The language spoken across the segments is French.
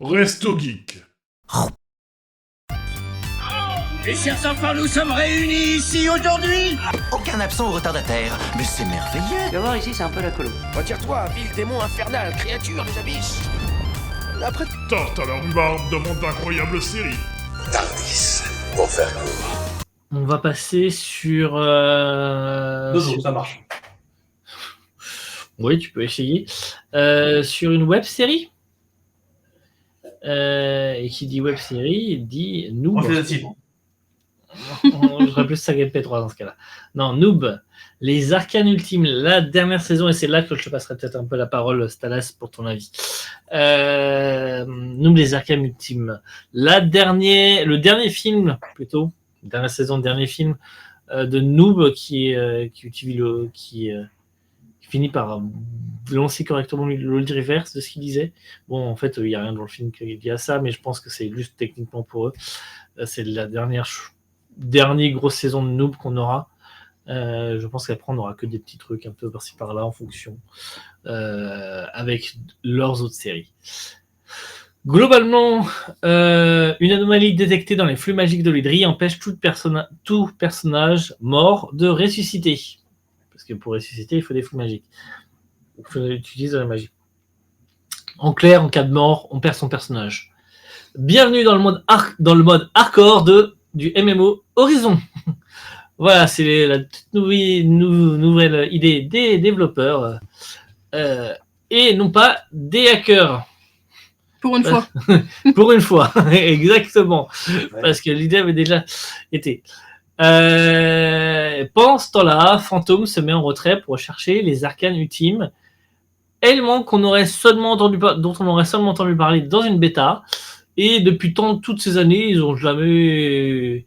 Resto Geek. Et chers enfants, nous sommes réunis ici aujourd'hui. Aucun absent ou retardataire, mais c'est merveilleux. Tu vas voir ici, c'est un peu la colo. Retire-toi, vil démon infernal, créature des abysses. Après... Tarte à la rhubarbe demande d'incroyables séries. Tardis, pour faire court. On va passer sur... Dodo, ça marche. Oui, tu peux essayer. Sur une web série. Et qui dit web série dit Noob. Moi, je fais J'aurais plus ça MP3 dans ce cas-là. Non, Noob, les Arcanes Ultimes, la dernière saison, et c'est là que je te passerai peut-être un peu la parole, Stalas, pour ton avis. Noob, les Arcanes Ultimes. Le dernier film, plutôt, dernière saison, dernier film de Noob qui finit par lancer correctement l'Old Reverse de ce qu'il disait. Bon, en fait, il n'y a rien dans le film qui dit à ça, mais je pense que c'est juste techniquement pour eux. C'est la dernière grosse saison de Noob qu'on aura. Je pense qu'après, on n'aura que des petits trucs un peu par-ci par-là en fonction avec leurs autres séries. Globalement, une anomalie détectée dans les flux magiques de l'Hydrie empêche tout personnage mort de ressusciter. Parce que pour ressusciter, il faut des flux magiques. Il faut utiliser la magie. En clair, en cas de mort, on perd son personnage. Bienvenue dans le mode hardcore du MMO Horizon. Voilà, c'est la toute nouvelle idée des développeurs. Et non pas des hackers. Pour une fois. Pour une fois, exactement. Ouais. Parce que l'idée avait déjà été. Pendant ce temps-là, Fantôme se met en retrait pour rechercher les arcanes ultimes, éléments dont on aurait seulement entendu parler dans une bêta. Et depuis toutes ces années, ils ont jamais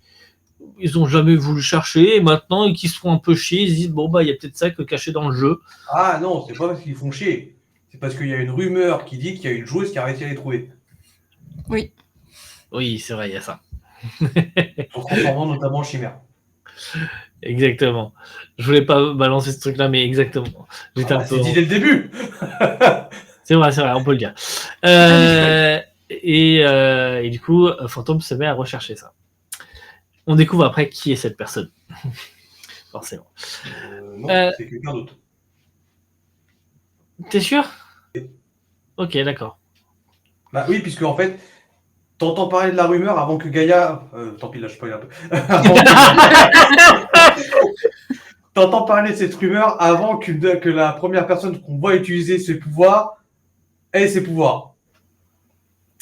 voulu chercher. Et maintenant, ils se font un peu chier. Ils se disent bon bah il y a peut-être ça caché dans le jeu. Ah non, c'est pas parce qu'ils font chier. C'est parce qu'il y a une rumeur qui dit qu'il y a une joueuse qui a réussi à les trouver. Oui. Oui, c'est vrai, il y a ça. En transformant notamment en chimère. Exactement. Je voulais pas balancer ce truc-là, mais exactement. J'étais un peu. C'est dit dès le début. C'est vrai, on peut le dire. Et du coup, Fantôme se met à rechercher ça. On découvre après qui est cette personne. Forcément. Non, c'est quelqu'un d'autre. T'es sûr ? Ok, d'accord. Bah oui, puisque en fait, t'entends parler de la rumeur avant que Gaïa... tant pis, là, je spoil un peu. T'entends parler de cette rumeur avant que la première personne qu'on voit utiliser ses pouvoirs ait ses pouvoirs.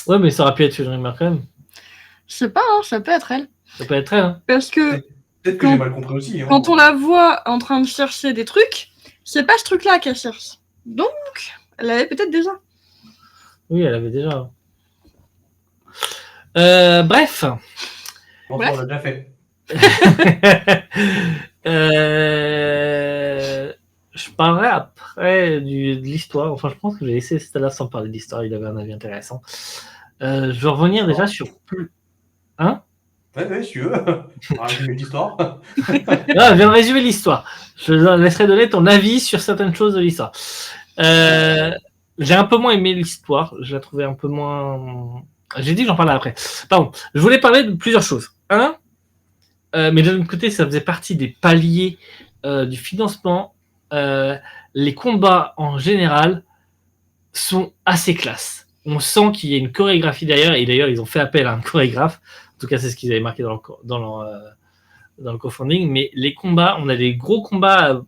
Ouais, mais ça aurait pu être une rumeur quand même. Je sais pas, hein, ça peut être elle. Ça peut être elle. Hein. Parce que Peut-être que j'ai mal compris aussi. Hein. quand on la voit en train de chercher des trucs, c'est pas ce truc-là qu'elle cherche. Donc, elle l'avait peut-être déjà. Oui, elle avait déjà. Bref. Bon, Ouais. on l'a déjà fait. Je parlerai après de l'histoire. Enfin, je pense que j'ai laissé Stella sans parler de l'histoire. Il avait un avis intéressant. Je vais revenir déjà sur plus. Hein ? Ouais, si tu veux. On va résumer l'histoire. Je viens de résumer l'histoire. Je laisserai donner ton avis sur certaines choses de l'histoire. J'ai un peu moins aimé l'histoire. Je la trouvais un peu moins. J'ai dit que j'en parlerai après. Pardon. Je voulais parler de plusieurs choses. Mais d'un autre côté, ça faisait partie des paliers du financement. Les combats en général sont assez classe. On sent qu'il y a une chorégraphie derrière. Et d'ailleurs, ils ont fait appel à un chorégraphe. En tout cas, c'est ce qu'ils avaient marqué dans le crowdfunding. Mais les combats, on a des gros combats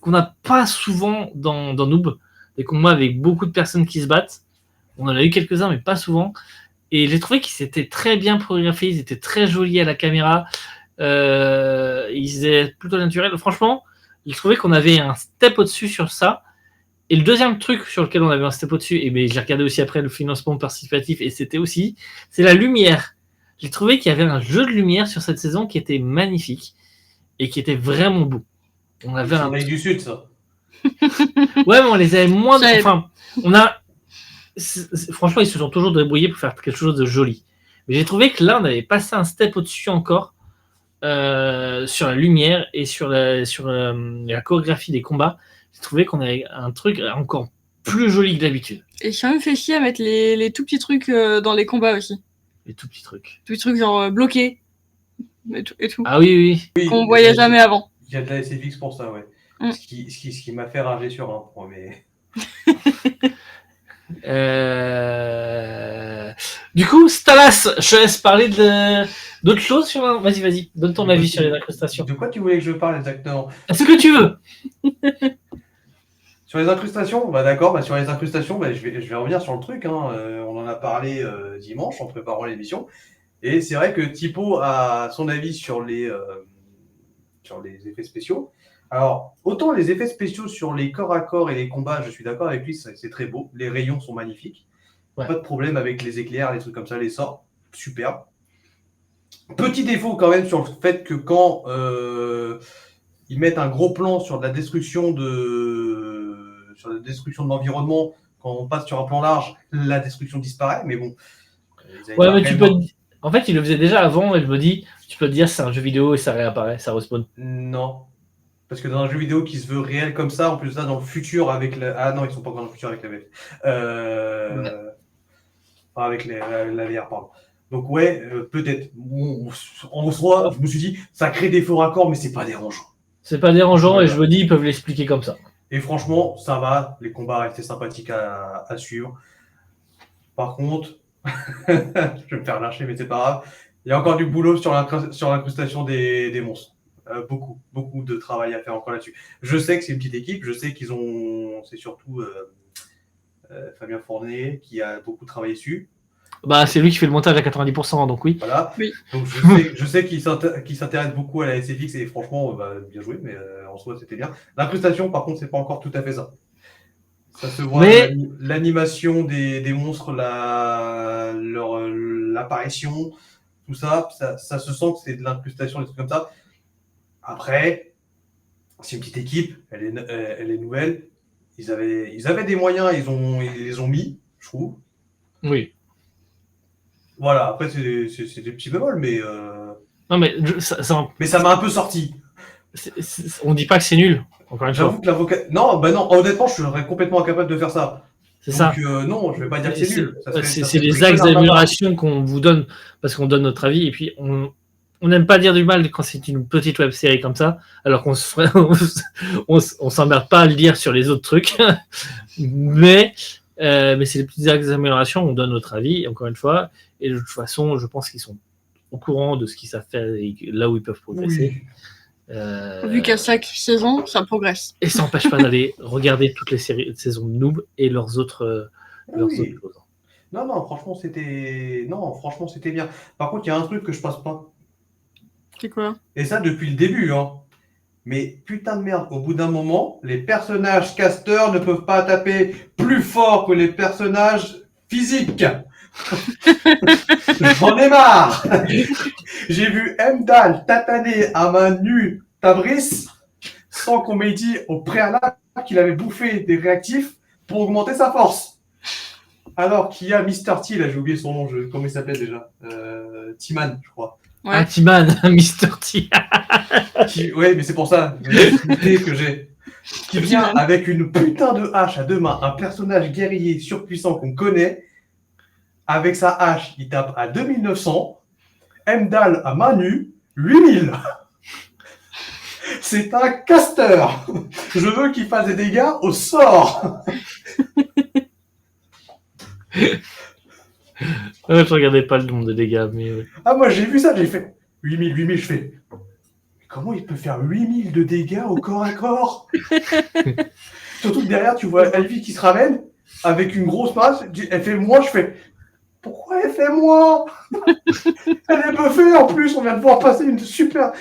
qu'on n'a pas souvent dans Noob. Des combats avec beaucoup de personnes qui se battent. On en a eu quelques-uns, mais pas souvent. Et j'ai trouvé qu'ils étaient très bien chorégraphiés. Ils étaient très jolis à la caméra. Ils étaient plutôt naturels. Franchement, j'ai trouvé qu'on avait un step au-dessus sur ça. Et le deuxième truc sur lequel on avait un step au-dessus, et bien, j'ai regardé aussi après le financement participatif, et c'est la lumière. J'ai trouvé qu'il y avait un jeu de lumière sur cette saison qui était magnifique et qui était vraiment beau. On avait un l'œil du sud, ça. Ouais, mais on les avait moins. Enfin, franchement, ils se sont toujours débrouillés pour faire quelque chose de joli. Mais j'ai trouvé que là, on avait passé un step au-dessus encore sur la lumière et sur la chorégraphie des combats. J'ai trouvé qu'on avait un truc encore plus joli que d'habitude. Et je suis même fait chier à mettre les tout petits trucs dans les combats aussi. Les tout petits trucs. Tout petits trucs genre bloqués et tout. Ah oui. Oui, Qu'on voyait jamais avant. Il y a de la SFX pour ça, ouais. Ce qui m'a fait rager sur un point, mais... Du coup, Stalas, je te laisse parler d'autres choses sur la... Vas-y, donne ton avis sur les incrustations. De quoi tu voulais que je parle exactement? Ce que tu veux. Sur les incrustations, bah d'accord, sur les incrustations, je vais revenir sur le truc, hein. On en a parlé dimanche en préparant l'émission. Et c'est vrai que Thibaut a son avis sur les effets spéciaux. Alors, autant les effets spéciaux sur les corps à corps et les combats, je suis d'accord avec lui, c'est très beau. Les rayons sont magnifiques. Ouais. Pas de problème avec les éclairs, les trucs comme ça, les sorts. Superbe. Petit défaut quand même sur le fait que quand ils mettent un gros plan sur la destruction de l'environnement, quand on passe sur un plan large, la destruction disparaît. Mais bon. Ouais, mais tu peux. En fait, il le faisait déjà avant et je me dis, tu peux te dire c'est un jeu vidéo et ça réapparaît, ça respawn. Non. Parce que dans un jeu vidéo qui se veut réel comme ça, en plus de ça, dans le futur avec la... Ah non, ils sont pas encore dans le futur avec la VR. Enfin, avec la VR, pardon. Donc ouais, peut-être. En soi, je me suis dit, ça crée des faux raccords, mais c'est pas dérangeant. C'est pas dérangeant et je me dis, ils peuvent l'expliquer comme ça. Et franchement, ça va. Les combats restaient sympathiques à suivre. Par contre, je vais me faire lâcher, mais c'est pas grave. Il y a encore du boulot sur l'incrustation des monstres. Beaucoup de travail à faire encore là-dessus. Je sais que c'est une petite équipe, je sais c'est surtout Fabien Fournier qui a beaucoup travaillé dessus. Bah, c'est lui qui fait le montage à 90%, donc oui. Voilà. Oui. Donc je sais qu'il s'intéresse beaucoup à la SFX et franchement, bien joué, mais en soi c'était bien. L'incrustation, par contre, c'est pas encore tout à fait ça. Ça se voit, mais... l'animation des monstres, l'apparition, tout ça, ça se sent que c'est de l'incrustation, des trucs comme ça. Après, c'est une petite équipe, elle est nouvelle. Ils avaient des moyens, ils les ont mis, je trouve. Oui. Voilà, après c'est des petits bémols, mais... Non, mais mais ça m'a un peu sorti. On dit pas que c'est nul, encore une fois. J'avoue que l'avocat... Non, honnêtement, je serais complètement incapable de faire ça. C'est ça. Non, je vais pas dire que c'est nul. C'est les axes d'amélioration qu'on vous donne, parce qu'on donne notre avis, et puis on n'aime pas dire du mal quand c'est une petite web série comme ça, alors qu'on s'emmerde pas à le dire sur les autres trucs. mais c'est les petits axes d'amélioration, on donne notre avis, encore une fois, et de toute façon, je pense qu'ils sont au courant de ce qu'ils savent faire et là où ils peuvent progresser. Oui. Vu qu'à chaque saison, ça progresse. Et ça n'empêche pas d'aller regarder toutes les saisons de Noob et leurs autres choses. Non, franchement, c'était bien. Par contre, il y a un truc que je passe pas. C'est quoi? Et ça, depuis le début, hein. Mais putain de merde, au bout d'un moment, les personnages casteurs ne peuvent pas taper plus fort que les personnages physiques. J'en ai marre. J'ai vu Mdal tataner à main nue Tabriz sans qu'on m'ait dit au préalable qu'il avait bouffé des réactifs pour augmenter sa force. Alors qu'il y a Mr. T, là j'ai oublié son nom, comment il s'appelle déjà, T-Man, je crois. Ouais. Ah, T-Man, Mr. T. Ouais, mais c'est pour ça, l'idée que j'ai. Qui vient avec une putain de hache à deux mains, un personnage guerrier surpuissant qu'on connaît. Avec sa hache, il tape à 2900. Mdal à main nue, 8000. C'est un caster. Je veux qu'il fasse des dégâts au sort. Ouais, je regardais pas le nombre de dégâts, mais... Ah, moi j'ai vu ça, j'ai fait 8000, je fais... Mais comment il peut faire 8000 de dégâts au corps à corps? Surtout que derrière, tu vois Elvie qui se ramène avec une grosse masse, elle fait moi, je fais... Pourquoi elle fait moi? Elle est buffée en plus, on vient de voir passer une super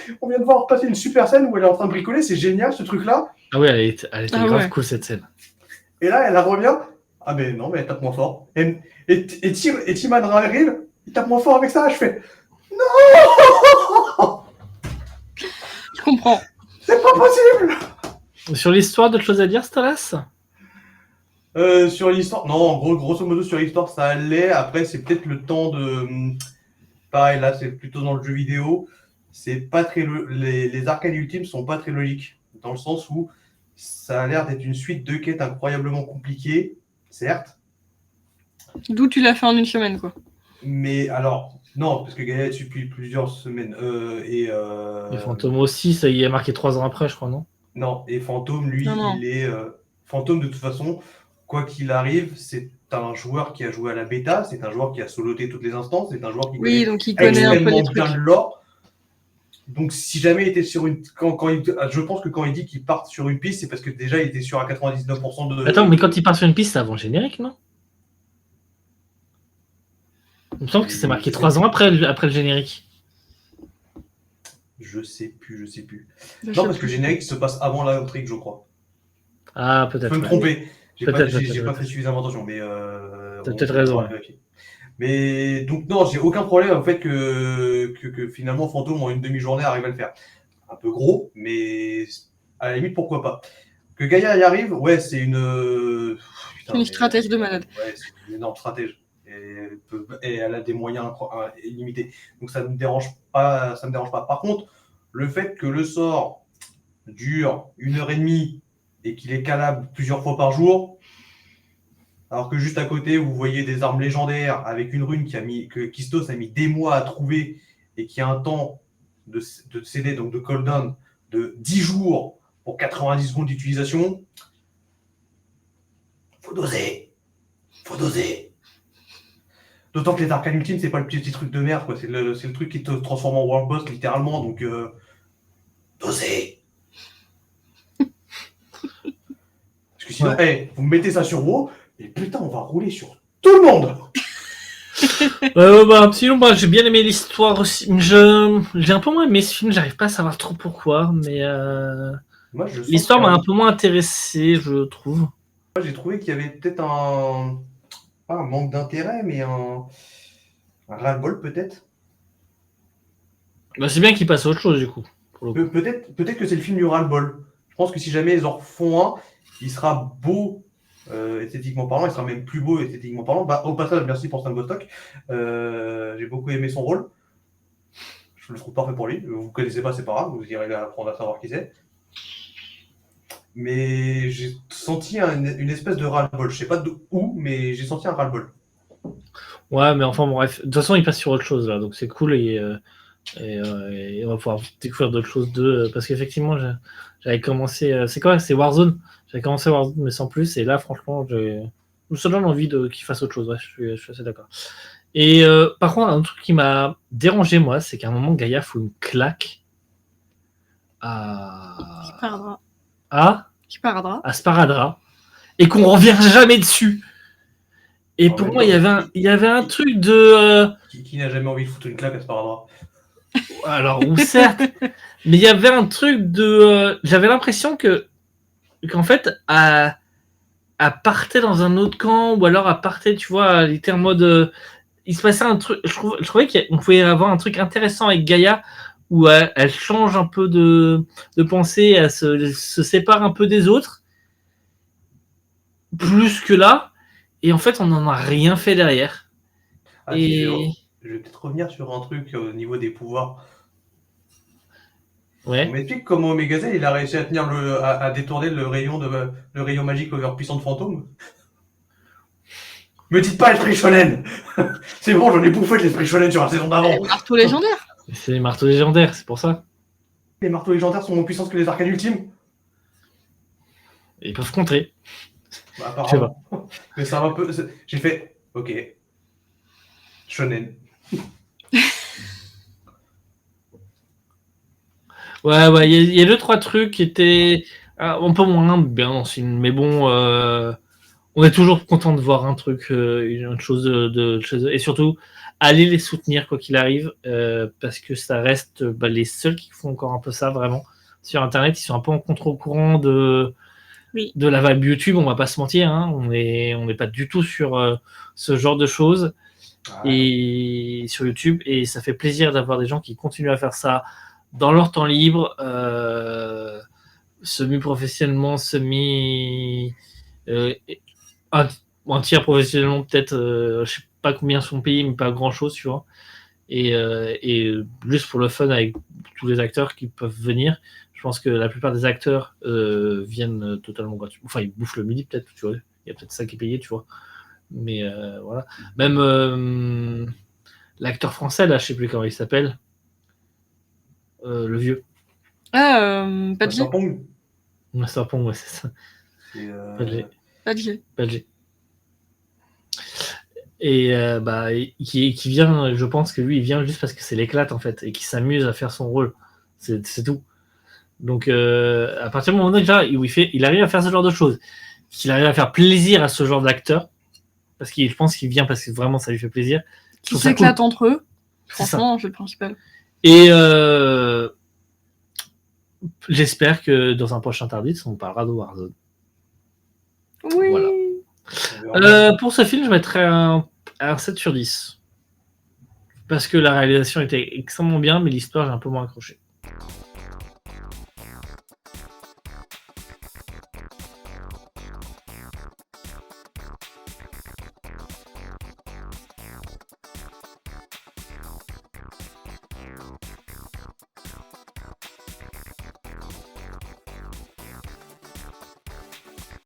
scène où elle est en train de bricoler, c'est génial ce truc-là. Ah ouais, elle était grave cool cette scène. Et là, elle revient. Ah mais non, mais elle tape moins fort. Et T-Man arrive, il tape moins fort avec ça, je fais non. Je comprends. C'est pas possible. Sur l'histoire, d'autres choses à dire, Stalas? Sur l'histoire, non, grosso modo sur l'histoire ça allait. Après c'est peut-être le temps de, pareil là c'est plutôt dans le jeu vidéo, c'est pas très les arcades ultimes sont pas très logiques dans le sens où Ça a l'air d'être une suite de quêtes incroyablement compliquées, certes. D'où tu l'as fait en une semaine, quoi. Mais alors, non, parce que Gaïa est dessus depuis plusieurs semaines. Et Fantôme aussi, ça y est marqué 3 ans après, je crois, non? Non, et Fantôme, lui, Non. il est... Fantôme, de toute façon, quoi qu'il arrive, c'est un joueur qui a joué à la bêta, c'est un joueur qui a soloté toutes les instances, c'est un joueur qui Oui, donc il connaît un peu les extrêmement trucs. bien le lore. Donc, si jamais il était sur une... je pense que quand il dit qu'il part sur une piste, c'est parce que déjà, il était sûr à 99% de... Attends, mais quand il part sur une piste, c'est avant le générique, non? Il me semble que c'est marqué 3 ans après le générique. Je sais plus. Je Non, sais parce que le plus. générique se passe avant l'intrigue, je crois. Ah, Je peut-être. peux me ouais. tromper. J'ai Peut-être. pas fait suffisamment attention, mais... T'as peut-être raison, pourra vérifier. Mais donc non, j'ai aucun problème en fait que finalement Fantôme en une demi-journée arrive à le faire. Un peu gros, mais à la limite pourquoi pas. Que Gaïa y arrive, ouais, c'est une... Putain, Une stratège de malade. Ouais, c'est une énorme stratège. Et elle a des moyens illimités. Donc ça me dérange pas. Par contre, le fait que le sort dure 1h30 et qu'il est calable plusieurs fois par jour, alors que juste à côté, vous voyez des armes légendaires avec une rune que Kistos a mis des mois à trouver et qui a un temps de CD, donc de cooldown, de 10 jours pour 90 secondes d'utilisation. Faut doser. D'autant que les arcanes ultimes, c'est pas le petit truc de merde, quoi. C'est le truc qui te transforme en world boss, littéralement. Donc, doser. Parce que sinon, vous me mettez ça sur WoW, et putain, on va rouler sur tout le monde. Sinon, j'ai bien aimé l'histoire aussi. J'ai un peu moins aimé ce film, j'arrive pas à savoir trop pourquoi, mais Moi, je sens l'histoire qu'il y a- m'a un peu moins intéressé, je trouve. Moi, j'ai trouvé qu'il y avait peut-être pas un manque d'intérêt, mais un ras-le-bol peut-être. C'est bien qu'il passe à autre chose, du coup. Pour le coup. Peut-être que c'est le film du ras-le-bol. Je pense que si jamais ils en refont un, il sera beau esthétiquement parlant, il sera même plus beau esthétiquement parlant. Au passage, merci pour Sam Bostock. J'ai beaucoup aimé son rôle. Je le trouve parfait pour lui. Vous ne connaissez pas, c'est pas grave, vous irez apprendre à savoir qui c'est. Mais j'ai senti une espèce de ras-le-bol. Je sais pas où, mais j'ai senti un ras-le-bol. Ouais, mais enfin, bref. De toute façon, il passe sur autre chose, là, donc c'est cool, et on va pouvoir découvrir d'autres choses d'eux, parce qu'effectivement, j'avais commencé... c'est quoi? C'est Warzone. J'avais commencé Warzone, mais sans plus, et là, franchement, ça donne envie qu'il fasse autre chose. Ouais, je suis assez d'accord. Et par contre, un truc qui m'a dérangé, moi, c'est qu'à un moment, Gaïa fout une claque à Sparadra, et qu'on revient jamais dessus. Et pour moi, il y avait un truc de... Qui n'a jamais envie de foutre une claque à Sparadra? Alors, ou certes, mais il y avait un truc de... j'avais l'impression qu'en fait, à partir dans un autre camp, ou alors à partir, tu vois, elle était en mode... il se passait un truc... Je trouvais qu'on pouvait avoir un truc intéressant avec Gaïa, où elle change un peu de pensée, elle se sépare un peu des autres, plus que là, et en fait, on n'en a rien fait derrière. Je vais peut-être revenir sur un truc au niveau des pouvoirs. Ouais. On m'explique comment Omegazel il a réussi à tenir à détourner le rayon magique overpuissant de fantôme. Me dites pas l'esprit shonen. C'est bon, j'en ai bouffé de l'esprit shonen sur la saison d'avant. Marteau légendaire. C'est les marteaux légendaires, c'est pour ça. Les marteaux légendaires sont moins puissants que les arcanes ultimes. Ils peuvent contrer. Apparemment. Mais ça va un peu. J'ai fait. Ok. Shonen. Ouais, il y a 2-3 trucs qui étaient un peu moins bien dans ce film, mais bon, on est toujours content de voir un truc, une chose de chez eux, et surtout aller les soutenir quoi qu'il arrive, parce que ça reste les seuls qui font encore un peu ça vraiment sur Internet. Ils sont un peu en contre-courant de la vibe YouTube, on va pas se mentir, hein, on n'est pas du tout sur ce genre de choses et sur YouTube, et ça fait plaisir d'avoir des gens qui continuent à faire ça dans leur temps libre, semi-professionnellement, un tiers professionnellement peut-être, je sais pas combien sont payés, mais pas grand-chose, tu vois. Et juste pour le fun avec tous les acteurs qui peuvent venir, je Je pense que la plupart des acteurs viennent totalement gratuitement. Enfin, ils bouffent le midi peut-être, tu vois. Il y a peut-être ça qui est payé, tu vois. Mais voilà. Même l'acteur français, là, je sais plus comment il s'appelle. Le vieux. Ah, Badji. Master Pong. Master Pong, ouais, c'est ça. C'est, Badji. Badji. Et qui vient, je pense que lui, il vient juste parce que c'est l'éclate, en fait, et qu'il s'amuse à faire son rôle. C'est tout. Donc, à partir du moment déjà où il arrive à faire ce genre de choses, qu'il arrive à faire plaisir à ce genre d'acteur, parce que je pense qu'il vient parce que vraiment ça lui fait plaisir. Qui s'éclatent entre eux. Franchement, c'est le principal. Et j'espère que dans un prochain Tardis, on parlera de Warzone. Oui. Voilà. Pour ce film, je mettrais un 7 sur 10. Parce que la réalisation était extrêmement bien, mais l'histoire, j'ai un peu moins accroché.